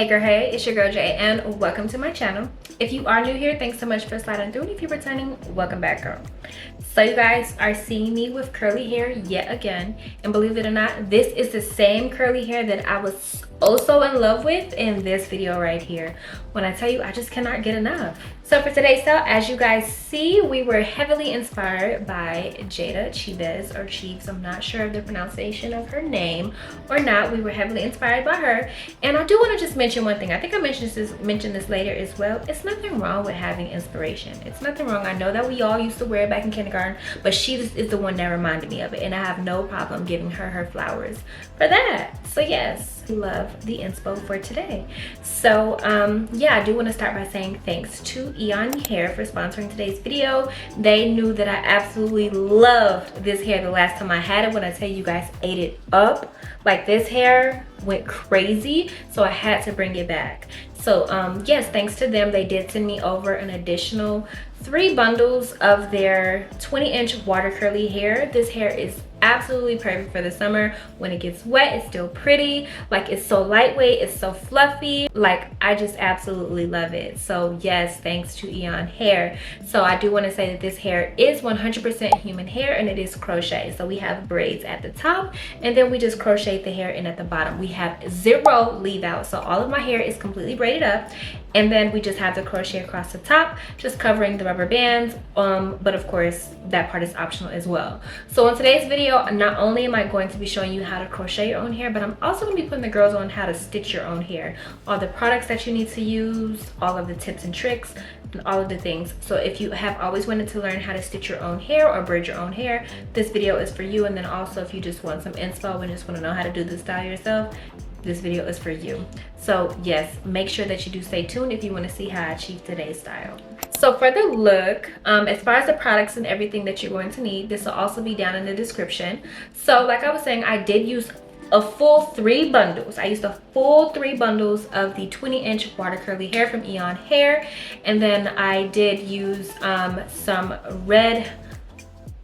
Hey girl, hey, it's your girl Jay and welcome to my channel. If you are new here, thanks so much for sliding through, and if you're returning, welcome back girl. So you guys are seeing me with curly hair yet again, and believe it or not, this is the same curly hair that I was also in love with in this video right here. When I tell you, I just cannot get enough. So for today's style, as you guys see, we were heavily inspired by jaidanielle or Chiefs. I'm not sure of the pronunciation of her name or not. We were heavily inspired by her. And I do want to just mention one thing. I think I mentioned this later as well. It's nothing wrong with having inspiration. It's nothing wrong. I know that we all used to wear it back in kindergarten, but she is the one that reminded me of it. And I have no problem giving her flowers for that. So yes, love the inspo for today. So yeah, I do want to start by saying thanks to EayonHair for sponsoring today's video. They knew that I absolutely loved this hair the last time I had it. When I tell you guys, ate it up. Like, this hair went crazy, so I had to bring it back. So yes, thanks to them, they did send me over an additional 3 bundles of their 20-inch water curly hair. This hair is absolutely perfect for the summer. When it gets wet, it's still pretty. Like, it's so lightweight, it's so fluffy. Like, I just absolutely love it. So yes, thanks to EayonHair. So I do want to say that this hair is 100% human hair, and it is crochet. So we have braids at the top, and then we just crochet the hair in at the bottom. We have 0 leave out, so all of my hair is completely braided up, and then we just have the crochet across the top, just covering the rubber bands. But of course, that part is optional as well. So in today's video, not only am I going to be showing you how to crochet your own hair, but I'm also going to be putting the girls on how to stitch your own hair, all the products that you need to use, all of the tips and tricks, and all of the things. So if you have always wanted to learn how to stitch your own hair or braid your own hair, this video is for you. And then also, if you just want some inspo and just want to know how to do this style yourself, this video is for you. So yes, make sure that you do stay tuned if you want to see how I achieve today's style. So for the look, as far as the products and everything that you're going to need, this will also be down in the description. So like I was saying, I did use a full 3 bundles. I used a full 3 bundles of the 20-inch water curly hair from EayonHair, and then I did use some red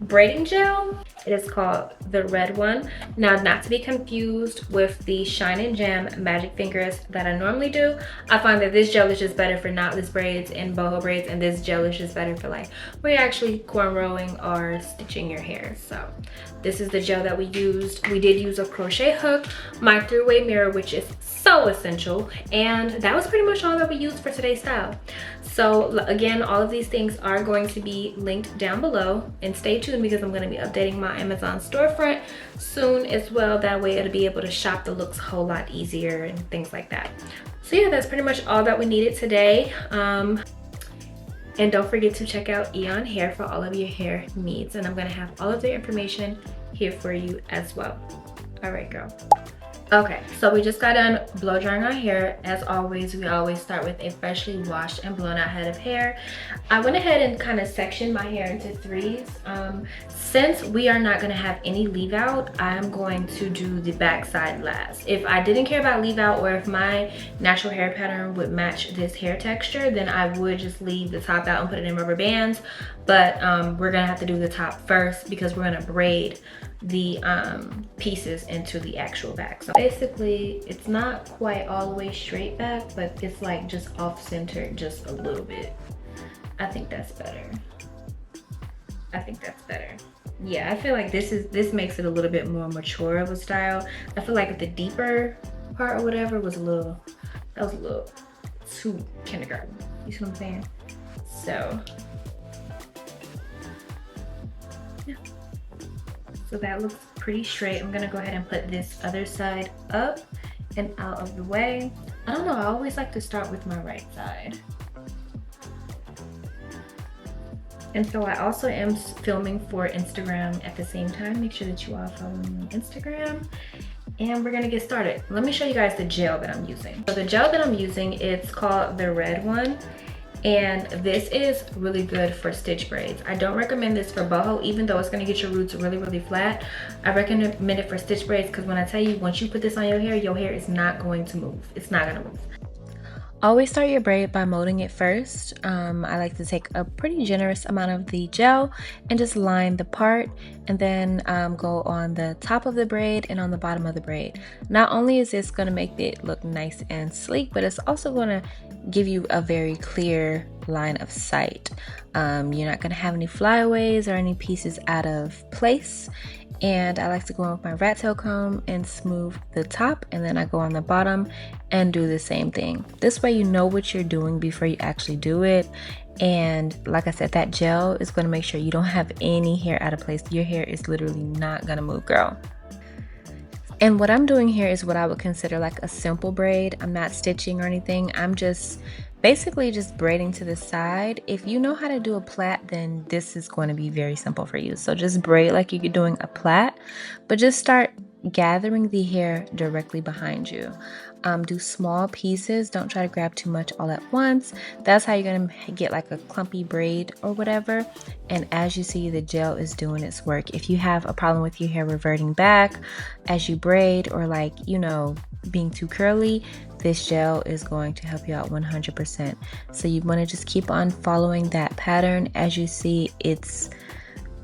braiding gel. It is called the red one. Now, not to be confused with the Shine and Jam Magic Fingers that I normally do. I find that this gel is just better for knotless braids and boho braids, and this gel is just better for like where you're actually cornrowing or stitching your hair. So this is the gel that we used. We did use a crochet hook, my 3-way mirror, which is so essential, and that was pretty much all that we used for today's style. So again, all of these things are going to be linked down below, and stay tuned because I'm going to be updating my Amazon storefront soon as well. That way it'll be able to shop the looks a whole lot easier and things like that. So yeah, that's pretty much all that we needed today. And don't forget to check out EayonHair for all of your hair needs, and I'm going to have all of the information here for you as well. All right girl. Okay, so we just got done blow drying our hair. As always, we always start with a freshly washed and blown out head of hair. I went ahead and kind of sectioned my hair into 3s. Since we are not going to have any leave out, I'm going to do the back side last. If I didn't care about leave out, or if my natural hair pattern would match this hair texture, then I would just leave the top out and put it in rubber bands. But we're gonna have to do the top first because we're gonna braid the pieces into the actual back. So basically, it's not quite all the way straight back, but it's like just off-center just a little bit. I think that's better. I think that's better. Yeah, I feel like this makes it a little bit more mature of a style. I feel like the deeper part or whatever was a little too kindergarten. You see what I'm saying? So yeah. So that looks pretty straight. I'm gonna go ahead and put this other side up and out of the way. I don't know, I always like to start with my right side. And so I also am filming for Instagram at the same time. Make sure that you all follow me on Instagram. And we're gonna get started. Let me show you guys the gel that I'm using. So the gel that I'm using, it's called the red one. And this is really good for stitch braids. I don't recommend this for boho, even though it's gonna get your roots really, really flat. I recommend it for stitch braids because when I tell you, once you put this on your hair is not going to move. It's not gonna move. Always start your braid by molding it first. I like to take a pretty generous amount of the gel and just line the part, and then go on the top of the braid and on the bottom of the braid. Not only is this going to make it look nice and sleek, but it's also going to give you a very clear line of sight. You're not going to have any flyaways or any pieces out of place. And I like to go in with my rat tail comb and smooth the top, and then I go on the bottom and do the same thing. This way you know what you're doing before you actually do it. And like I said, that gel is going to make sure you don't have any hair out of place. Your hair is literally not going to move, girl. And what I'm doing here is what I would consider like a simple braid. I'm not stitching or anything. I'm just basically just braiding to the side. If you know how to do a plait, then this is going to be very simple for you. So just braid like you're doing a plait, but just start gathering the hair directly behind you. Do small pieces. Don't try to grab too much all at once. That's how you're going to get like a clumpy braid or whatever. And as you see, the gel is doing its work. If you have a problem with your hair reverting back as you braid, or like, you know, being too curly, this gel is going to help you out 100%. So you want to just keep on following that pattern. As you see, it's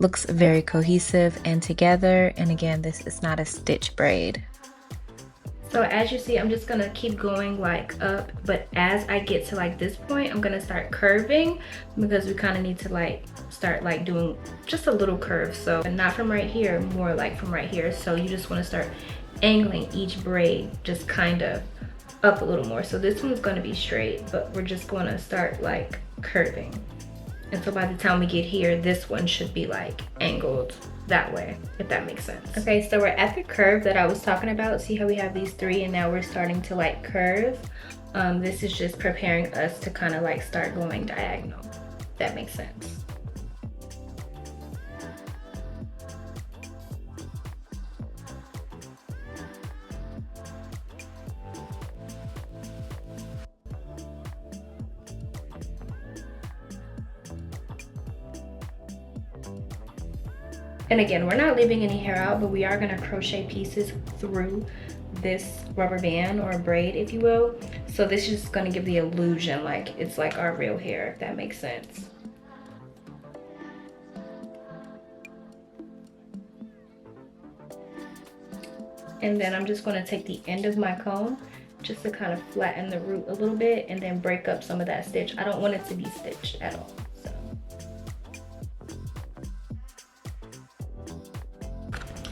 looks very cohesive and together. And again, this is not a stitch braid. So as you see, I'm just gonna keep going like up, but as I get to like this point, I'm gonna start curving, because we kind of need to like start like doing just a little curve. So not from right here, more like from right here. So you just want to start angling each braid just kind of up a little more. So this one's going to be straight, but we're just going to start like curving. And so by the time we get here, this one should be like angled that way, if that makes sense. Okay, so we're at the curve that I was talking about. See how we have these three and now we're starting to like curve. This is just preparing us to kind of like start going diagonal, if that makes sense. And again, we're not leaving any hair out, but we are gonna crochet pieces through this rubber band or braid, if you will. So this is gonna give the illusion like it's like our real hair, if that makes sense. And then I'm just gonna take the end of my comb just to kind of flatten the root a little bit and then break up some of that stitch. I don't want it to be stitched at all.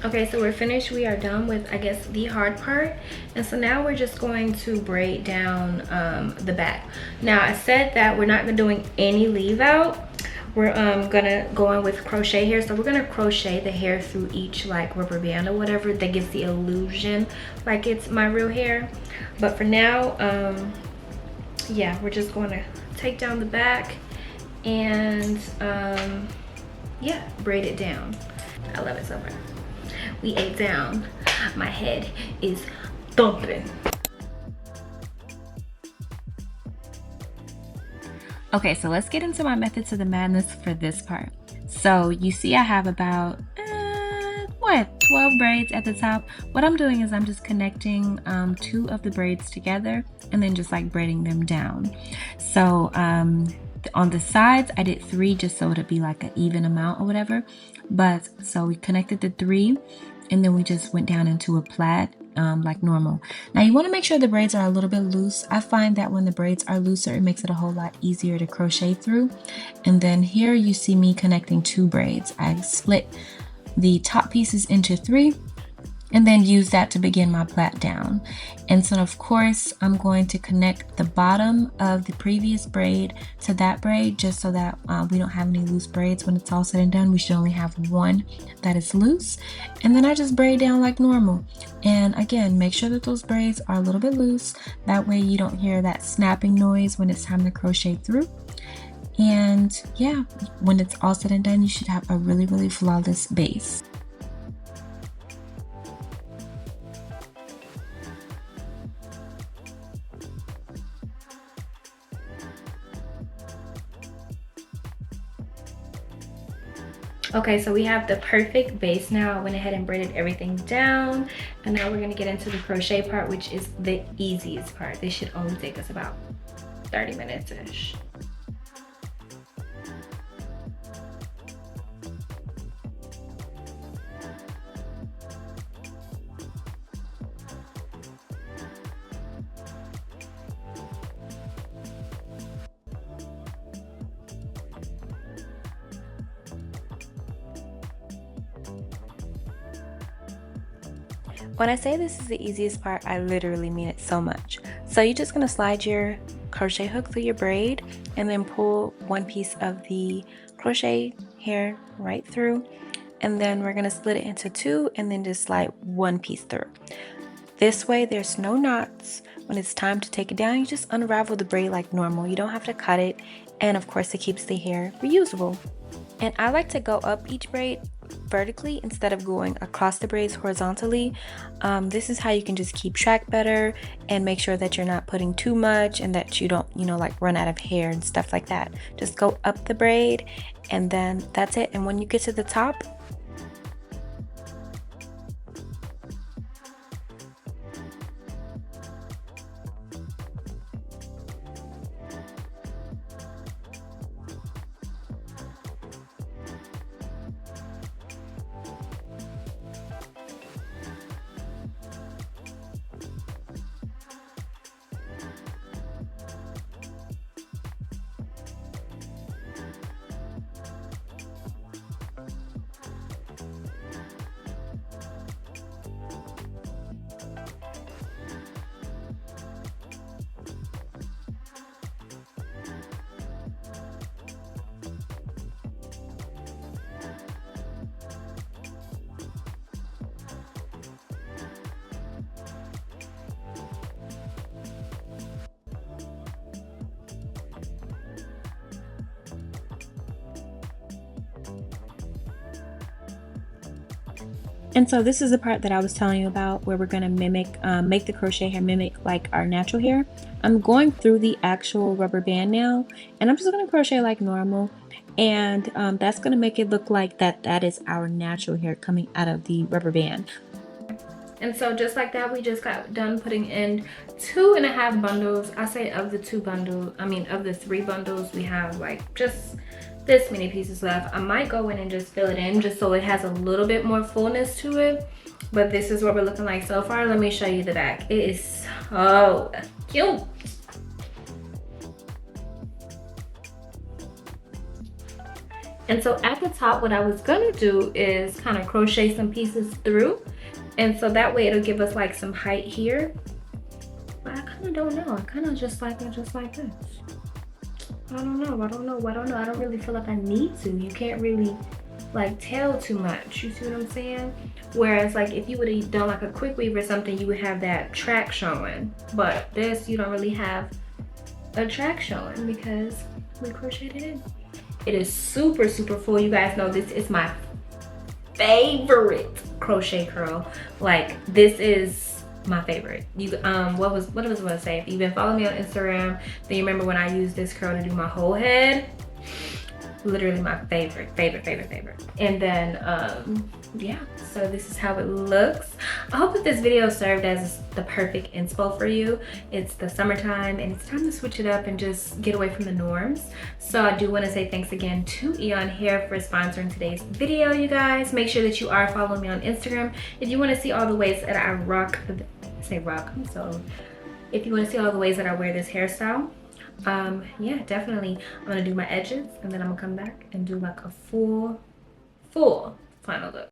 Okay, so we're finished. We are done with, I guess, the hard part. And so now we're just going to braid down the back. Now, I said that we're not doing any leave out. We're gonna go in with crochet here. So we're gonna crochet the hair through each like rubber band or whatever that gives the illusion like it's my real hair. But for now, yeah, we're just going to take down the back and yeah, braid it down. I love it so much. We ate down. My head is thumping. Okay, so let's get into my methods of the madness for this part. So you see I have about 12 braids at the top. What I'm doing is I'm just connecting 2 of the braids together and then just like braiding them down. So on the sides I did 3 just so it'd be like an even amount or whatever. But so we connected the 3 and then we just went down into a plait like normal. Now you want to make sure the braids are a little bit loose. I find that when the braids are looser, it makes it a whole lot easier to crochet through. And then here you see me connecting 2 braids. I split the top pieces into 3 and then use that to begin my plait down. And so of course I'm going to connect the bottom of the previous braid to that braid just so that we don't have any loose braids. When it's all said and done, we should only have 1 that is loose. And then I just braid down like normal. And again, make sure that those braids are a little bit loose. That way you don't hear that snapping noise when it's time to crochet through. And yeah, when it's all said and done, you should have a really, really flawless base. Okay, so we have the perfect base now. I went ahead and braided everything down. And now we're gonna get into the crochet part, which is the easiest part. This should only take us about 30 minutes-ish. When I say this is the easiest part, I literally mean it so much. So you're just gonna slide your crochet hook through your braid and then pull one piece of the crochet hair right through, and then we're gonna split it into two and then just slide one piece through. This way there's no knots. When it's time to take it down, you just unravel the braid like normal. You don't have to cut it, and of course it keeps the hair reusable. And I like to go up each braid vertically instead of going across the braids horizontally. This is how you can just keep track better and make sure that you're not putting too much and that you don't, like run out of hair and stuff like that. Just go up the braid and then that's it. And when you get to the top, and so this is the part that I was telling you about where we're going to make the crochet hair mimic like our natural hair. I'm going through the actual rubber band now, and I'm just going to crochet like normal, and that's going to make it look like that is our natural hair coming out of the rubber band. And so just like that, we just got done putting in 2.5 bundles. I say of the of the 3 bundles, we have like just this many pieces left. I might go in and just fill it in just so it has a little bit more fullness to it. But this is what we're looking like so far. Let me show you the back. It is so cute. And so at the top, what I was gonna do is kind of crochet some pieces through. And so that way it'll give us like some height here. But I kind of don't know. I kind of just like it just like this. I don't know. I don't really feel like I need to. You can't really like tell too much. You see what I'm saying? Whereas like if you would have done like a quick weave or something, you would have that track showing. But this, you don't really have a track showing because we crocheted it in. It is super, super full. You guys know this is my favorite crochet curl. Like this is my favorite. You what was I gonna say? If you've been following me on Instagram, then you remember when I used this curl to do my whole head. Literally my favorite. And then yeah, so this is how it looks. I hope that this video served as the perfect inspo for you. It's the summertime and it's time to switch it up and just get away from the norms. So I do want to say thanks again to EayonHair for sponsoring today's video, you guys. Make sure that you are following me on Instagram if you want to see all the ways that I if you want to see all the ways that I wear this hairstyle. Yeah, definitely. I'm gonna do my edges and then I'm gonna come back and do like a full final look.